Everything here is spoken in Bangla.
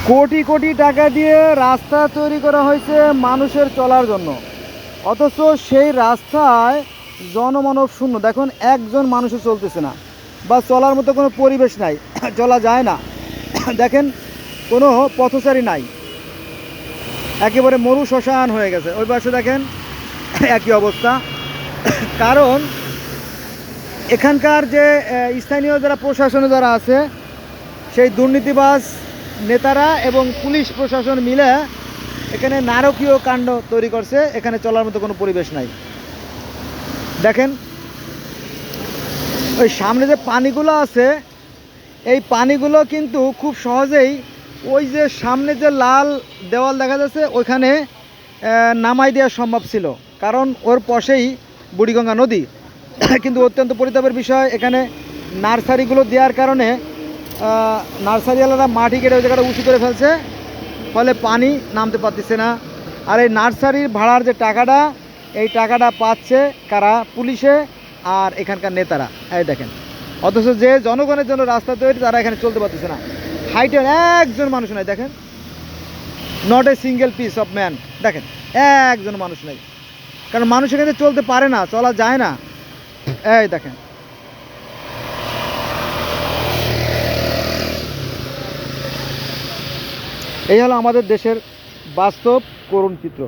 কোটি কোটি টাকা দিয়ে রাস্তা তৈরি করা হয়েছে মানুষের চলার জন্য, অথচ সেই রাস্তায় জনমানব শূন্য। দেখুন, একজন মানুষও চলতেছে না, বা চলার মতো কোনো পরিবেশ নাই, চলা যায় না। দেখেন, কোনো পথচারী নাই, একেবারে মরু শ্মশান হয়ে গেছে। ওই পাশে দেখেন একই অবস্থা। কারণ এখানকার যে স্থানীয় যারা প্রশাসনে যারা আছে, সেই দুর্নীতিবাজ নেতারা এবং পুলিশ প্রশাসন মিলে এখানে নারকীয় কাণ্ড তৈরি করছে। এখানে চলার মতো কোনো পরিবেশ নাই। দেখেন, ওই সামনে যে পানিগুলো আছে, এই পানিগুলো কিন্তু খুব সহজেই ওই যে সামনে যে লাল দেওয়াল দেখা যাচ্ছে ওইখানে নামাই দেওয়া সম্ভব ছিল, কারণ ওর পাশেই বুড়িগঙ্গা নদী। কিন্তু অত্যন্ত পরিতাপের বিষয়, এখানে নার্সারিগুলো দেওয়ার কারণে নার্সারিওয়ালারা মাটি কেটে ওই জায়গাটা উঁচু করে ফেলছে, ফলে পানি নামতে পারতেছে না। আর এই নার্সারির ভাড়ার যে টাকাটা, এই টাকাটা পাচ্ছে কারা? পুলিশে আর এখানকার নেতারা। এই দেখেন, অথচ যে জনগণের জন্য রাস্তা তৈরি, তারা এখানে চলতে পারতেছে না। হাইটের একজন মানুষ নাই, দেখেন, not a single piece of man. দেখেন, একজন মানুষ নাই, কারণ মানুষ এখানে চলতে পারে না, চলা যায় না। এই দেখেন, এই হলো আমাদের দেশের বাস্তব করুণ চিত্র।